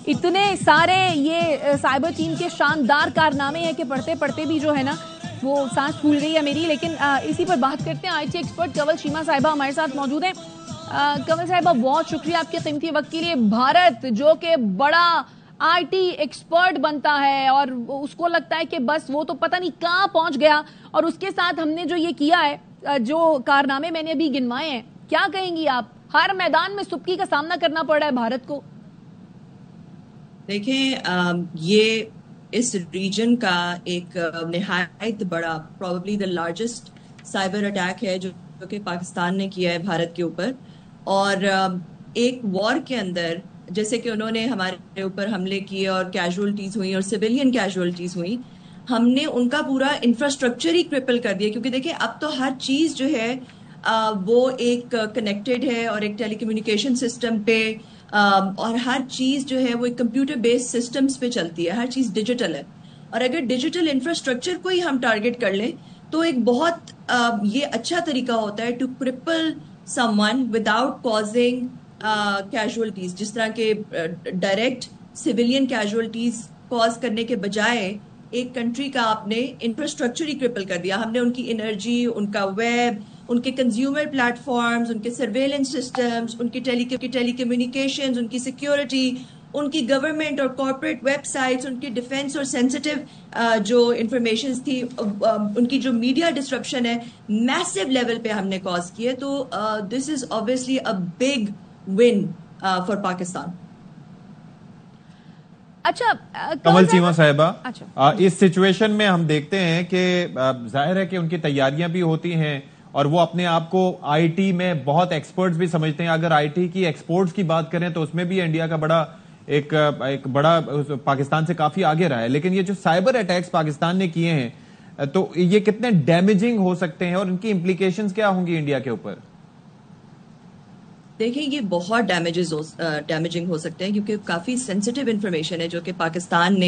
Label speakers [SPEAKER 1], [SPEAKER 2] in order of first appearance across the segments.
[SPEAKER 1] اتنے سارے یہ سائبر ٹیم کے شاندار کارنامے ہیں کہ پڑھتے پڑھتے بھی جو ہے نا وہ سانس پھول گئی ہے میری. لیکن اسی پر بات کرتے ہیں. آئی ٹی ایکسپرٹ کنول شیما صاحبہ ہمارے ساتھ موجود ہیں. کنول صاحبہ بہت شکریہ آپ کے قیمتی وقت کے لیے. بھارت جو کہ بڑا آئی ٹی ایکسپرٹ بنتا ہے اور اس کو لگتا ہے کہ بس وہ تو پتہ نہیں کہاں پہنچ گیا, اور اس کے ساتھ ہم نے جو یہ کیا ہے, جو کارنامے میں نے ابھی گنوائے ہیں, کیا کہیں گی آپ؟ ہر میدان میں سبکی کا سامنا کرنا پڑ رہا ہے بھارت کو.
[SPEAKER 2] دیکھیں, یہ اس ریجن کا ایک نہایت بڑا probably the largest cyber attack ہے جو کہ پاکستان نے کیا ہے بھارت کے اوپر. اور ایک وار کے اندر جیسے کہ انہوں نے ہمارے اوپر حملے کیے اور کیجولٹیز ہوئی اور سویلین کیجولٹیز ہوئی, ہم نے ان کا پورا انفراسٹرکچر ہی کرپل کر دیا. کیونکہ دیکھیں اب تو ہر چیز جو ہے وہ ایک کنیکٹڈ ہے اور ایک ٹیلی کمیونیکیشن سسٹم پہ, اور ہر چیز جو ہے وہ ایک کمپیوٹر بیسڈ سسٹمز پہ چلتی ہے. ہر چیز ڈیجیٹل ہے, اور اگر ڈیجیٹل انفراسٹرکچر کو ہی ہم ٹارگٹ کر لیں تو ایک بہت یہ اچھا طریقہ ہوتا ہے to cripple someone without causing casualties. جس طرح کے ڈائریکٹ سویلین کیجولٹیز کاز کرنے کے بجائے ایک کنٹری کا آپ نے انفراسٹرکچر ہی کرپل کر دیا. ہم نے ان کی انرجی, ان کا ویب, ان کے کنزیومر پلیٹ فارمز, ان کے سرویلنس سسٹمز, ان کی ٹیلی کمیونیکیشنز, ان کی سیکیورٹی, ان کی گورنمنٹ اور کارپوریٹ ویب سائٹس, ان کی ڈیفنس اور سینسٹیو جو انفارمیشنز تھی, ان کی جو میڈیا ڈسٹرپشن ہے میسو لیول پہ ہم نے کاز کی ہے. تو دس از obviously a big win for Pakistan.
[SPEAKER 1] اچھا
[SPEAKER 3] کنول شیما صاحبہ, اس سچویشن میں ہم دیکھتے ہیں کہ ظاہر ہے کہ ان کی تیاریاں بھی ہوتی ہیں اور وہ اپنے آپ کو آئی ٹی میں بہت ایکسپرٹس بھی سمجھتے ہیں. اگر آئی ٹی کی ایکسپورٹس کی بات کریں تو اس میں بھی انڈیا کا بڑا ایک بڑا پاکستان سے کافی آگے رہا ہے. لیکن یہ جو سائبر اٹیکس پاکستان نے کیے ہیں تو یہ کتنے ڈیمیجنگ ہو سکتے ہیں اور ان کی امپلیکیشنز کیا ہوں گی انڈیا کے اوپر؟
[SPEAKER 2] دیکھیں یہ بہت ڈیمیجنگ ہو سکتے ہیں کیونکہ کافی سینسٹیو انفارمیشن ہے جو کہ پاکستان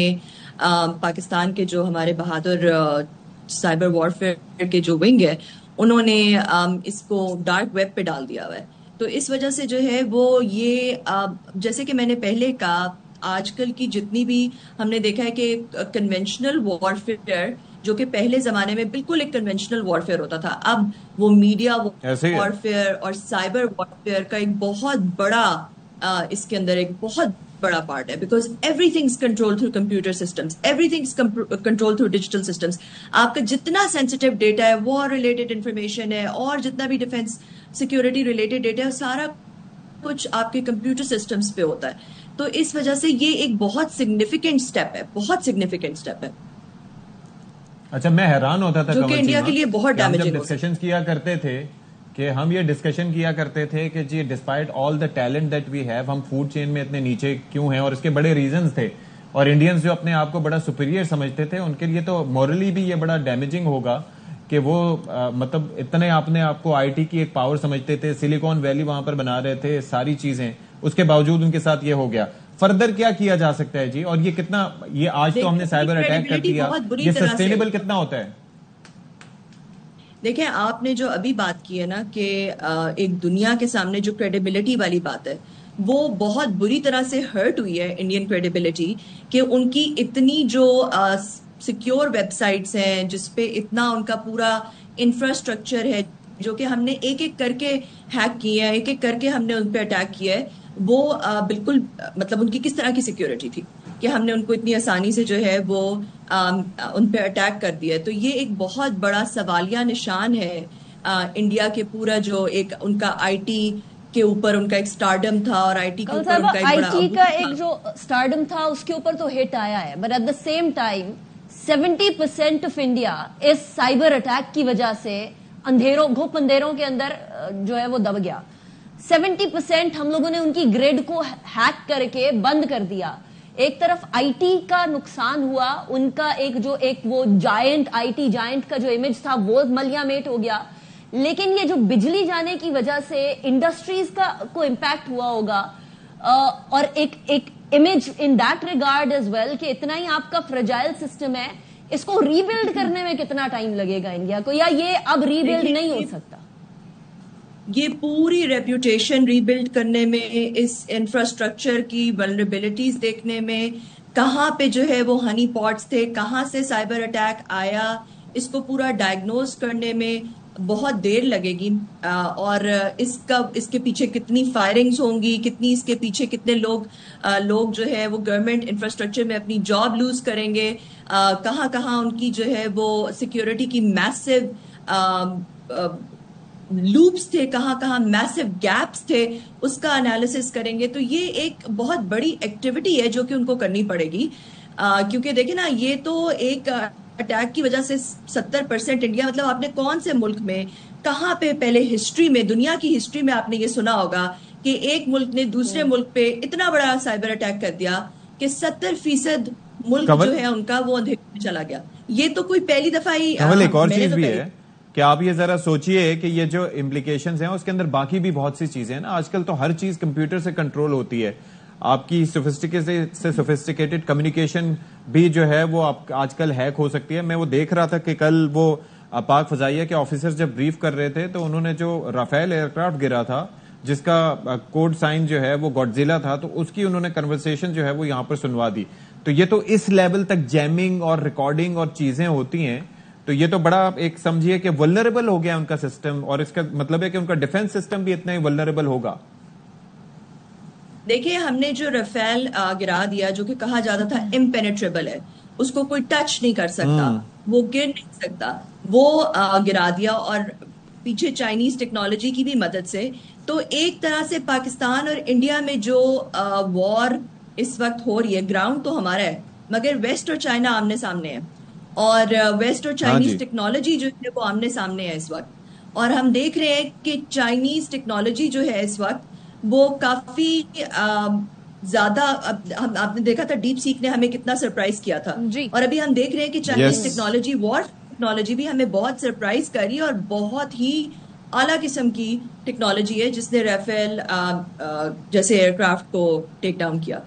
[SPEAKER 2] کے جو ہمارے بہادر سائبر وارفیئر کے جو ونگ ہے انہوں نے اس کو ڈارک ویب پہ ڈال دیا ہوا ہے. تو اس وجہ سے جو ہے وہ یہ جیسے کہ میں نے پہلے کہا, آج کل کی جتنی بھی ہم نے دیکھا ہے کہ کنونشنل وارفیئر جو کہ پہلے زمانے میں بالکل ایک کنونشنل وارفیئر ہوتا تھا, اب وہ میڈیا وارفیئر اور سائبر وارفیئر کا ایک بہت بڑا اس کے اندر ایک بہت بڑا پارٹ ہے. Because every thing is control through computer systems, every thing is control through digital systems. آپ کا جتنا سینسٹیو ڈیٹا ہے, وار ریلیٹڈ انفارمیشن ہے, اور جتنا بھی ڈیفینس سیکورٹی ریلیٹڈ ڈیٹا ہے, سارا کچھ آپ کے کمپیوٹر سسٹمس پہ ہوتا ہے. تو اس وجہ سے یہ ایک بہت سگنیفیکینٹ اسٹیپ ہے, بہت سگنیفیکینٹ اسٹیپ ہے.
[SPEAKER 3] اچھا, میں حیران ہوتا تھا
[SPEAKER 2] جو کہ انڈیا کے لیے بہت ڈیمیجنگ
[SPEAKER 3] جب ڈسکشن کیا کرتے تھے کہ ہم یہ ڈسکشن کیا کرتے تھے کہ جی despite all the talent that we have, ہم فوڈ چین میں اتنے نیچے کیوں ہیں, اور اس کے بڑے ریزنز تھے. اور انڈینز جو اپنے آپ کو بڑا سپیریئر سمجھتے تھے ان کے لیے تو مورلی بھی یہ بڑا ڈیمیجنگ ہوگا کہ وہ مطلب اتنے اپنے آپ کو آئی ٹی کی ایک پاور سمجھتے تھے, سلیکون ویلی وہاں پر بنا رہے تھے, ساری چیزیں, اس کے باوجود ان کے ساتھ یہ ہو گیا. فردر کیا کیا جا سکتا ہے جی؟ اور یہ کتنا, یہ آج تو ہم نے سائبر اٹیک کر دیا, یہ سسٹینیبل کتنا ہوتا ہے؟
[SPEAKER 2] دیکھیں آپ نے جو ابھی بات کی ہے نا کہ ایک دنیا کے سامنے جو کریڈیبلٹی والی بات ہے وہ بہت بری طرح سے ہرٹ ہوئی ہے انڈین کریڈیبلٹی, کہ ان کی اتنی جو سیکیور ویب سائٹس ہیں جس پہ اتنا ان کا پورا انفراسٹرکچر ہے جو کہ ہم نے ایک ایک کر کے ہیک کیا ہے, ایک ایک کر کے ہم نے ان پہ اٹیک کیا ہے. وہ بالکل مطلب ان کی کس طرح کی سیکیورٹی تھی کہ ہم نے ان کو اتنی آسانی سے جو ہے وہ ان پہ اٹیک کر دیا ہے. تو یہ ایک بہت بڑا سوالیہ نشان ہے انڈیا کے پورا جو ایک ان کا آئی ٹی کے اوپر ان کا ایک سٹارڈم تھا, اور آئی ٹی کے اوپر ان کا ایک بڑا
[SPEAKER 1] آئی ٹی کا ایک جو سٹارڈم تھا اس کے اوپر تو ہٹ آیا ہے, but at the same time 70% of India اس سائبر اٹیک کی وجہ سے گھوپ اندھیروں کے اندر جو ہے وہ دب گیا. 70% ہم لوگوں نے ان کی گریڈ کو ہیک کر کے بند کر دیا. ایک طرف آئی ٹی کا نقصان ہوا, ان کا ایک وہ جائنٹ آئی ٹی جائنٹ کا جو امیج تھا وہ ملیا میٹ ہو گیا. لیکن یہ جو بجلی جانے کی وجہ سے انڈسٹریز کو امپیکٹ ہوا ہوگا, اور ایک image in that regard as well کہ اتنا ہی آپ کا فریجائل سسٹم ہے, اس کو ری بلڈ کرنے میں کتنا ٹائم لگے گا انڈیا کو, یا یہ اب ری بلڈ نہیں ہو سکتا؟
[SPEAKER 2] یہ پوری ریپوٹیشن ریبلڈ کرنے میں, اس انفراسٹرکچر کی ولنریبلٹیز دیکھنے میں, کہاں پہ جو ہے وہ ہنی پاٹس تھے, کہاں سے سائبر اٹیک آیا, اس کو پورا ڈائگنوز کرنے میں بہت دیر لگے گی. اور اس کے پیچھے کتنی فائرنگز ہوں گی, اس کے پیچھے کتنے لوگ جو ہے وہ گورنمنٹ انفراسٹرکچر میں اپنی جاب لوز کریں گے, کہاں کہاں ان کی جو ہے وہ سیکیورٹی کی میسو لوپس تھے, کہاں کہاں میسو گیپس تھے, اس کا انالیسس کریں گے. تو یہ ایک بہت بڑی ایکٹیویٹی ہے جو کہ ان کو کرنی پڑے گی, کیونکہ دیکھیں نا, یہ تو ایک اٹیک کی وجہ سے 70% انڈیا, مطلب آپ نے کون سے ملک میں, کہاں پہ پہلے ہسٹری میں, دنیا کی ہسٹری میں آپ نے یہ سنا ہوگا کہ ایک ملک نے دوسرے ملک پہ اتنا بڑا سائبر اٹیک کر دیا کہ 70% ملک جو ہے ان کا وہ اندھیرے میں چلا گیا. یہ تو کوئی پہلی دفعہ ہی.
[SPEAKER 3] ایک اور چیز بھی ہے کہ آپ یہ ذرا سوچئے کہ یہ جو امپلیکیشنز ہیں اس کے اندر باقی بھی بہت سی چیزیں ہیں نا. آج کل تو ہر چیز کمپیوٹر سے کنٹرول ہوتی ہے. آپ کی سوفسٹیکیٹڈ کمیونیکیشن بھی جو ہے وہ آج کل ہیک ہو سکتی ہے. میں وہ دیکھ رہا تھا کہ کل وہ پاک فضائیہ کے آفیسر جب بریف کر رہے تھے تو انہوں نے جو رافیل ایئر کرافٹ گرا تھا جس کا کوڈ سائن جو ہے وہ گاڈزیلا تھا, تو اس کی انہوں نے کنورسیشن جو ہے وہ یہاں پر سنوا دی. تو یہ تو اس لیول تک جیمنگ اور ریکارڈنگ اور چیزیں ہوتی ہیں. تو یہ تو بڑا ایک سمجھیے کہ ولنریبل ہو گیا ان کا سسٹم, اور اس کا مطلب ہے کہ ان کا ڈیفنس سسٹم بھی اتنا ہی ولنریبل ہوگا.
[SPEAKER 2] دیکھیے, ہم نے جو رافیل گرا دیا جو کہ کہا جاتا تھا امپینیٹریبل ہے, اس کو کوئی ٹچ نہیں کر سکتا, وہ گر نہیں سکتا, وہ گرا دیا, اور پیچھے چائنیز ٹیکنالوجی کی بھی مدد سے. تو ایک طرح سے پاکستان اور انڈیا میں جو وار اس وقت ہو رہی ہے, گراؤنڈ تو ہمارا ہے مگر ویسٹ اور چائنا آمنے سامنے ہے, اور ویسٹ اور چائنیز ٹیکنالوجی جو ہے وہ آمنے سامنے ہے اس وقت. اور ہم دیکھ رہے ہیں کہ چائنیز ٹیکنالوجی جو ہے اس وقت وہ کافی زیادہ, آپ نے دیکھا تھا ڈیپ سیک نے ہمیں کتنا سرپرائز کیا تھا, اور ابھی ہم دیکھ رہے ہیں کہ چائنیز ٹیکنالوجی, وار ٹیکنالوجی بھی ہمیں بہت سرپرائز کری, اور بہت ہی اعلیٰ قسم کی ٹیکنالوجی ہے جس نے رافیل جیسے ایئر کرافٹ کو ٹیک ڈاؤن کیا.